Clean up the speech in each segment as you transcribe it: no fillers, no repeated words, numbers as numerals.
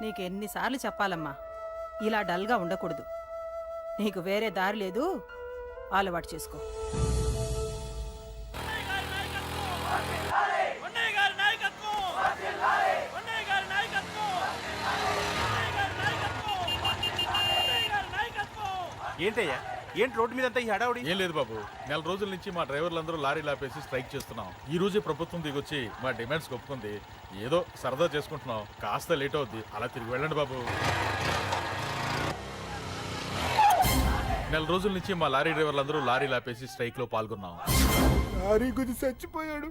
నీకెన్నిసార్లు చెప్పాలమ్మా, ఇలా డల్గా ఉండకూడదు. నీకు వేరే దారి లేదు, అలవాటు చేసుకో. ఏంటయ్యా, ఏంటి రోడ్డు మీద అంతా ఈ హడావుడి? ఏం లేదు బాబు, నెల రోజుల నుంచి మా డ్రైవర్లందరూ లారీలు ఆపేసి స్ట్రైక్ చేస్తున్నాం. ఈ రోజే ప్రభుత్వం దిగొచ్చి మా డిమాండ్స్ ఒప్పుకుంది. ఏదో సరదా చేసుకుంటున్నాం, కాస్త లేట్ అవుద్ది, అలా తిరిగి వెళ్ళండి బాబు. నెల రోజుల నుంచి మా లారీ డ్రైవర్లందరూ లారీలు ఆపేసి స్ట్రైక్ లో పాల్గొన్నాం. లారీ గుద్ది చచ్చిపోయాడు.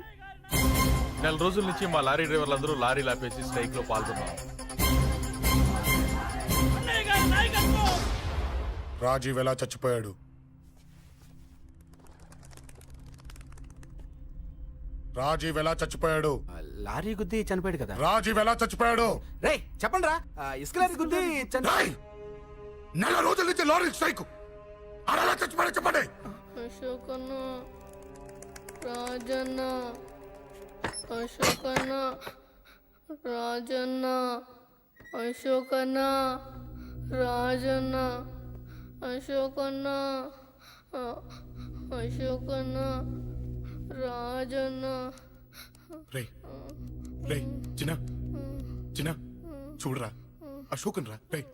నెల రోజుల నుంచి మా లారీ డ్రైవర్లందరూ లారీలు ఆపేసి స్ట్రైక్ లో పాల్గొన్నాం. రాజీవ్ ఎలా చచ్చిపోయాడు? రాజీవ్ ఎలా చచ్చిపోయాడు? లారీ గుద్ది చనిపోయాడు కదా. రాజీవ్ ఎలా చచ్చిపోయాడు? రే చెప్పండి రా, ఇసుక లారీ గుద్ది రేయ్! నెల రోజుల నుంచి లారీ స్ట్రైక్, అలా చచ్చిపోయాడు చెప్పండి. అశోకన్న, రాజన్న, అశోకన్న, రాజన్న, అశోకన్న, రాజన్న, అశోకన్న, అశోకన్న, రాజన్న. రేయ్ రేయ్ చిన్న చిన్న చూడరా, అశోకన్ రా. రేయ్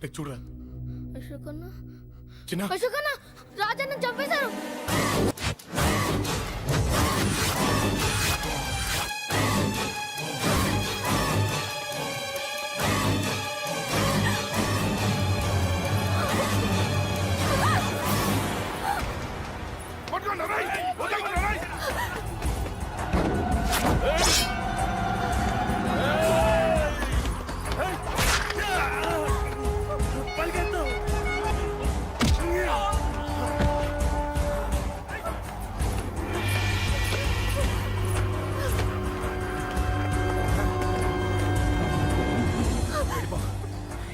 రేయ్ చూడరా. అశోకన్న, చిన్న అశోకన్న, రాజన్న చంపేశారు.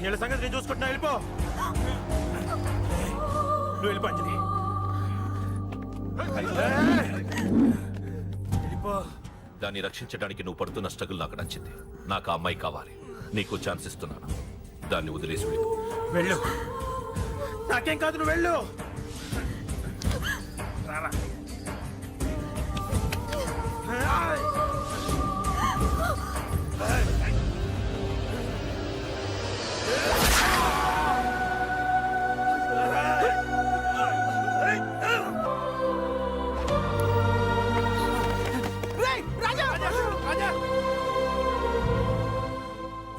వీళ్ళ సంగతి నేను చూసుకుంటున్నా, వెళ్ళిపో. నువ్వు వెళ్ళిపో అంజలి, వెళ్ళిపో. దాన్ని రక్షించడానికి నువ్వు పడుతున్న స్ట్రగుల్ నాకు నచ్చింది. నాకు ఆ అమ్మాయి కావాలి. నీకు ఛాన్స్ ఇస్తున్నాను, దాన్ని వదిలేసి వెళ్ళిపో. వెళ్ళు, నాకేం కాదు, నువ్వు వెళ్ళు. రారా.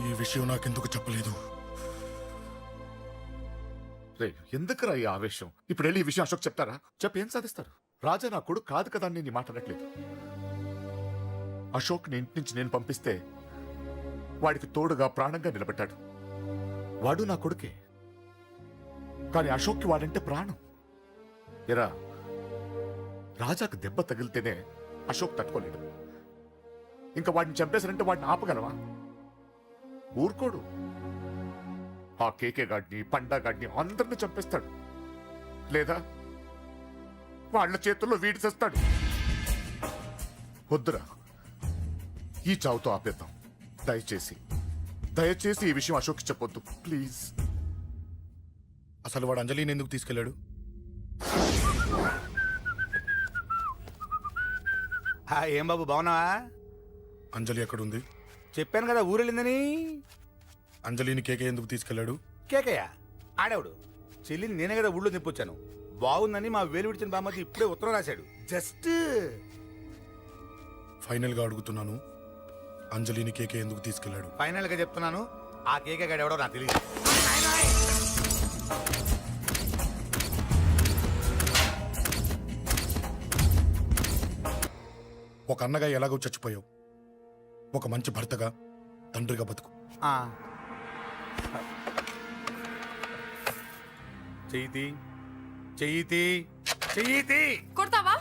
ఈ విషయం నాకెందుకు చెప్పలేదు? ఎందుకురా ఈ ఆవేశం? ఇప్పుడు వెళ్ళి ఈ విషయం అశోక్ చెప్తారా? చెప్పి ఏం సాధిస్తారు? రాజా నా కొడుకు కాదు కదా అని నేను మాట్లాడట్లేదు. అశోక్ ని ఇంటి నుంచి నేను పంపిస్తే వాడికి తోడుగా ప్రాణంగా నిలబెట్టాడు. వాడు నా కొడుకే, కానీ అశోక్కి వాడంటే ప్రాణం. ఎరా, రాజాకు దెబ్బ తగిలితేనే అశోక్ తట్టుకోలేడు. ఇంకా వాడిని చంపేశారంటే వాడిని ఆపగలవా? ఊరుకోడు. ఆ కేకే గాడిని, పండా గాడిని అందరిని చంపేస్తాడు, లేదా వాళ్ళ చేతుల్లో వీడి చేస్తాడు. వద్దురా, ఈ చావుతో ఆపేద్దాం. దయచేసి దయచేసి ఈ విషయం అశోక్ చెప్పొద్దు ప్లీజ్. అసలు వాడు అంజలిని ఎందుకు తీసుకెళ్లాడు? ఏం బాబు, బాగున్నావా? అంజలి ఎక్కడుంది? చెప్పాను కదా ఊరెళ్ళిందని. అంజలిని కేకే ఎందుకు తీసుకెళ్లాడు? కేకయ్య ఆడేవాడు. చెల్లిని నేనే కదా ఊళ్ళో నింపొచ్చాను. బాగుందని మా వేలు విడిచిన బామ్మకి ఇప్పుడే ఉత్తరం రాశాడు. జస్ట్ ఫైనల్ గా అడుగుతున్నాను, అంజలిని కేకే ఎందుకు తీసుకెళ్లాడు? ఫైనల్ గా చెప్తున్నాను, ఆ కేకే గాడు ఎవడో నాకు తెలియదు. ఒక అన్నగా ఎలాగో చచ్చిపోయావు, ఒక మంచి భర్తగా, తండ్రిగా బతుకు. చెయ్యితి చెయ్యితి చెయ్యితి. కొడతావా?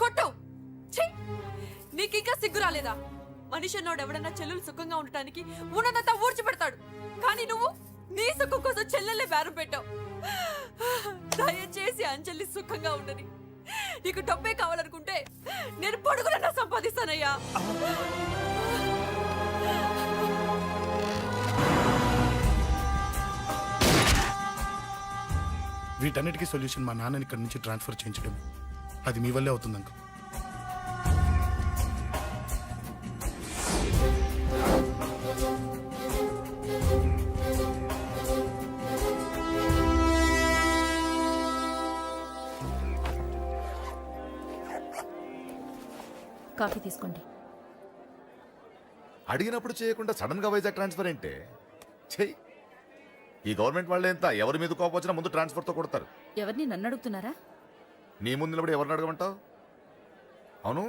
కొట్టు. నీకింకా సిగ్గు రాలేదా? మనిషి అన్నోడు ఎవడన్నా చెల్లెలు సుఖంగా ఉండటానికి ఉన్నదంతా ఊడ్చి పెడతాడు, కానీ నువ్వు నీ సుఖం కోసం చెల్లెలే బేరం పెట్టావు. దయచేసి అంజలి సుఖంగా ఉండని. నీకు డబ్బే కావాలనుకుంటే నేను పొడుగులన్నా సంపాదిస్తానయ్యా. వీటన్నిటికీ సొల్యూషన్ మా నాన్నని ఇక్కడి నుంచి ట్రాన్స్ఫర్ చేయించడం. అది మీ వల్లే అవుతుంది అంకుల్. కాఫీ తీసుకోండి. అడిగినప్పుడు చేయకుండా సడన్ గా వైజాగ్ ట్రాన్స్ఫర్ ఏంటే? చెయ్యి. ఈ గవర్నమెంట్ వాళ్ళే ఎంత ఎవరి మీద కోపం వచ్చినా ముందు ట్రాన్స్ఫర్ తో కొడతారు. ఎవరిని నన్ను అడుగుతున్నారా? నీ ముందు నిలబడి ఎవరిని అడగమంటావు? అవును,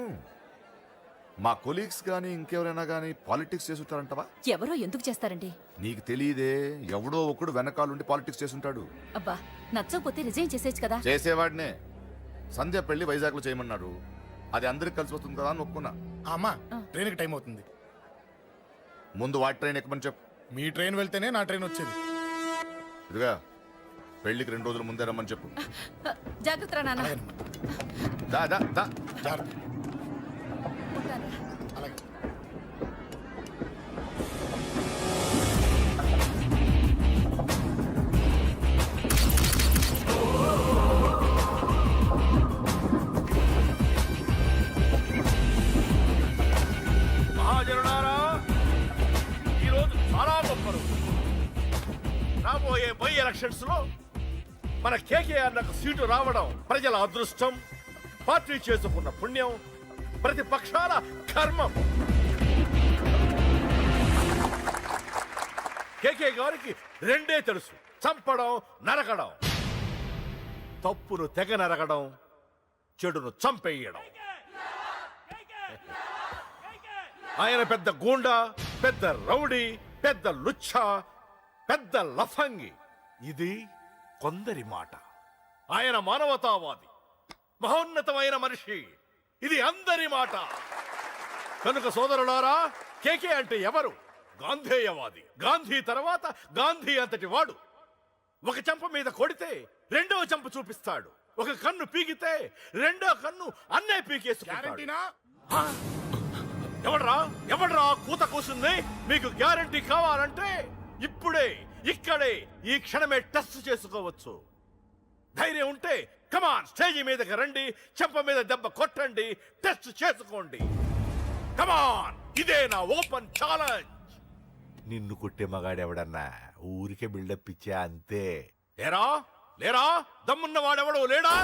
మా కొలీగ్స్ కానీ ఇంకెవరైనా కానీ పాలిటిక్స్ చేస్తుంటారంటవా? ఎవరో ఎందుకు చేస్తారండి? నీకు తెలియదే, ఎవడో ఒకడు వెనకాలండి పాలిటిక్స్ చేస్తుంటాడు. అబ్బా, నచ్చకపోతే రిజైన్ చేసేయచ్చు కదా. చేసేవాడినే. సంధ్య పెళ్లి వైజాగ్ లో చేయమన్నాడు. అది అందరికి కలిసి వస్తుంది కదా అని ఒప్పుకున్నా. అమ్మా, ట్రైన్కి టైం అవుతుంది. ముందు వాటి ట్రైన్ ఎక్కమని చెప్పు. మీ ట్రైన్ వెళ్తేనే నా ట్రైన్ వచ్చేది. ఇదిగా పెళ్లికి 2 రోజుల ముందే రమ్మని చెప్పు. జాగ్రత్త రా నాన్న. అలాగేనమ్మా. దా దా దా. జాగ్రత్త. ఉంటాను. అలాగే. మహాజనులారా, ఈరోజు చాలా గొప్ప రోజు. రాబోయే బై ఎలక్షన్స్ లో మన కేకేఆర్ నాకు సీటు రావడం ప్రజల అదృష్టం, పార్టీ చేసుకున్న పుణ్యం, ప్రతిపక్షాల కర్మం. కేకే గారికి రెండే తెలుసు: చంపడం, నరకడం. తప్పును తెగ నరకడం, చెడును చంపేయడం. ఆయన పెద్ద గూండా, పెద్ద రౌడీ, పెద్ద లుచ్చ, పెద్ద లఫంగి. ఇది కొందరి మాట. ఆయన మానవతావాది, మహోన్నతమైన మనిషి. ఇది అందరి మాట. కనుక సోదరులారా, కేకే అంటే ఎవరు? గాంధేయవాది. గాంధీ తర్వాత గాంధీ అంతటి వాడు. ఒక చెంప మీద కొడితే రెండవ చెంప చూపిస్తాడు. ఒక కన్ను పీకితే రెండో కన్ను అన్నే పీకేసుకుంటాడు. గ్యారంటీనా? ఎవడ్రా కూత కూసింది? మీకు గ్యారంటీ కావాలంటే ఇప్పుడే, ఇక్కడే, ఈ క్షణమే టెస్ట్ చేసుకోవచ్చు. ధైర్యం ఉంటే కమాన్, స్టేజీ మీదకి రండి, చెంప మీద దెబ్బ కొట్టండి, టెస్ట్ చేసుకోండి. కమాన్, ఇదే నా ఓపెన్ ఛాలెంజ్. నిన్ను కొట్టే మగాడెవడన్నా ఊరికే బిల్డప్ ఇచ్చా అంతే. లేరా దమ్మున్న వాడెవడో లేడా?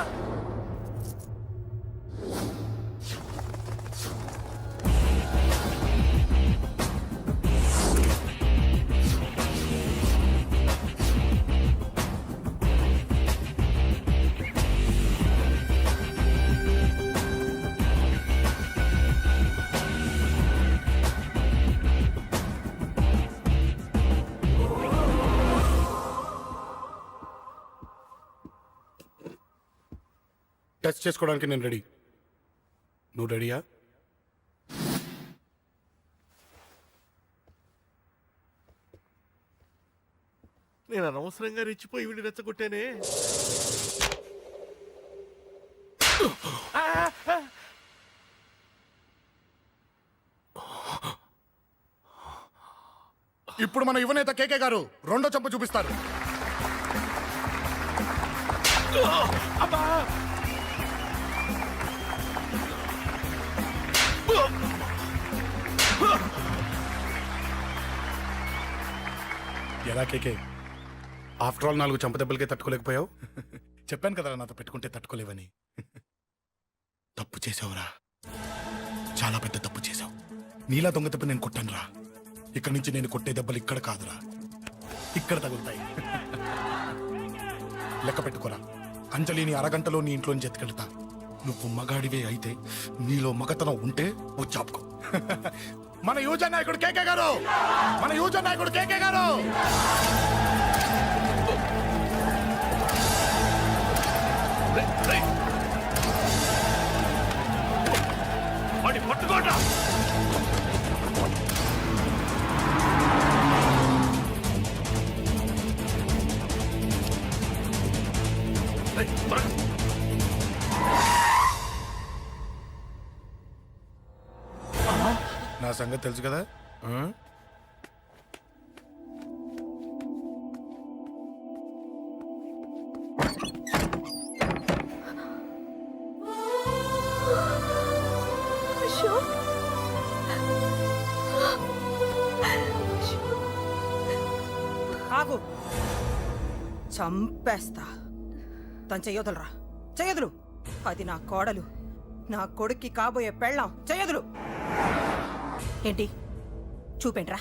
టెస్ట్ చేసుకోవడానికి నేను రెడీ. నువ్వు రెడీయా? నేను అనవసరంగా రెచ్చిపోయి వీడిని రెచ్చగొట్టానే. ఇప్పుడు మన యువనేత కేకే గారు రెండో చెంప చూపిస్తారు. ఎలా కేకే, ఆఫ్టర్ ఆల్ 4 చెంప దెబ్బలకే తట్టుకోలేకపోయావు? చెప్పాను కదా నాతో పెట్టుకుంటే తట్టుకోలేవని. తప్పు చేసావురా, చాలా పెద్ద తప్పు చేసావు. నీలా దొంగ తప్పు నేను కొట్టాను రా. ఇక్కడి నుంచి నేను కొట్టే దెబ్బలు ఇక్కడ కాదురా, ఇక్కడ తగులుతాయి. లెక్క పెట్టుకోరా, అంజలిని అరగంటలో నీ ఇంట్లోంచి ఎత్తుకెళ్తా. నువ్వు మగాడివే అయితే, నీలో మగతనం ఉంటే ఓ చాపుకో. మన యువజన నాయకుడు కేకే గారు, మన యువజన నాయకుడు కేకే గారు. వాడిని పట్టుకోండి. నా సంగతి తెలుసు కదా. అశోక్ ఆగు చంపేస్తా తను చెయ్యొదలరా చెయ్యదులు అది నా కోడలు నా కొడుక్కి కాబోయే పెళ్ళాం చెయ్యదులు ఏంటి చూపేంట్రా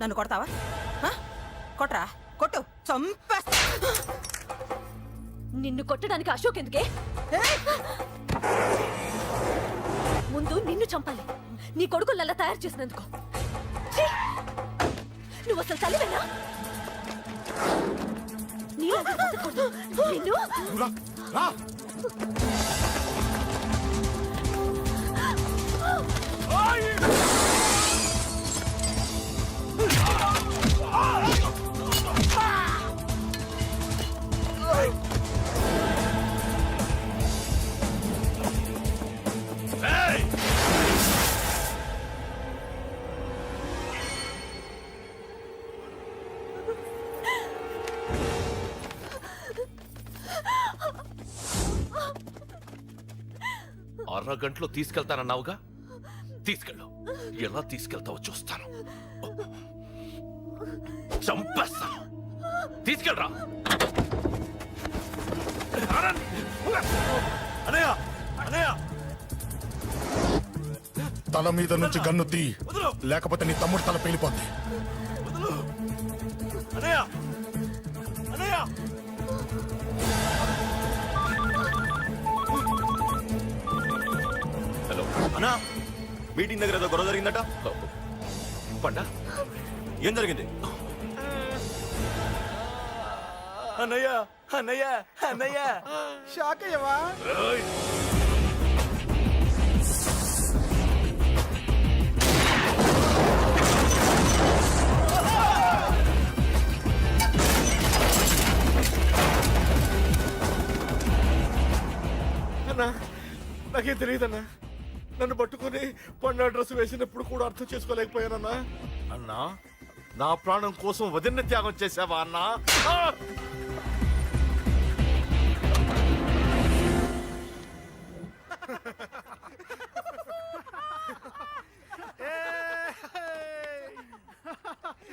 నన్ను కొడతావా ఆ? కొట్రా కొట్టు చంపేస్తా నిన్ను కొట్టడానికి అశోక్ ఎందుకే ముందు నిన్ను చంపాలి నీ కొడుకులల్లా తయారు చేసినందుకు ఛీ! నువ్వు అసలు తల్లివేనా నీలాగా బతకూడదు. నిన్ను రా, రా. అరగంటలో తీసుకెళ్తానన్నావుగా తీసుకెళ్ళు ఎలా తీసుకెళ్తావో చూస్తాను చంపేస్తాను తీసుకెళ్ళరా అనయ్య అనయ్య తల మీద నుంచి గన్ను తీ లేకపోతే నీ తమ్ముడు తల పేలిపోద్ది అనయ్య అనయ్య హలో అన్నా మీటింగ్ దగ్గర ఏదో గొడవ జరిగిందట పండా ఏం జరిగింది అన్నయ్య అన్నయ్య అన్నయ్య షాక్ అయ్యవా అన్నా నాకేం తెలియదన్నా నన్ను పట్టుకొని పండు డ్రెస్ వేసినప్పుడు కూడా అర్థం చేసుకోలేకపోయానన్నా అన్నా నా ప్రాణం కోసం వదిన త్యాగం చేసావా అన్నా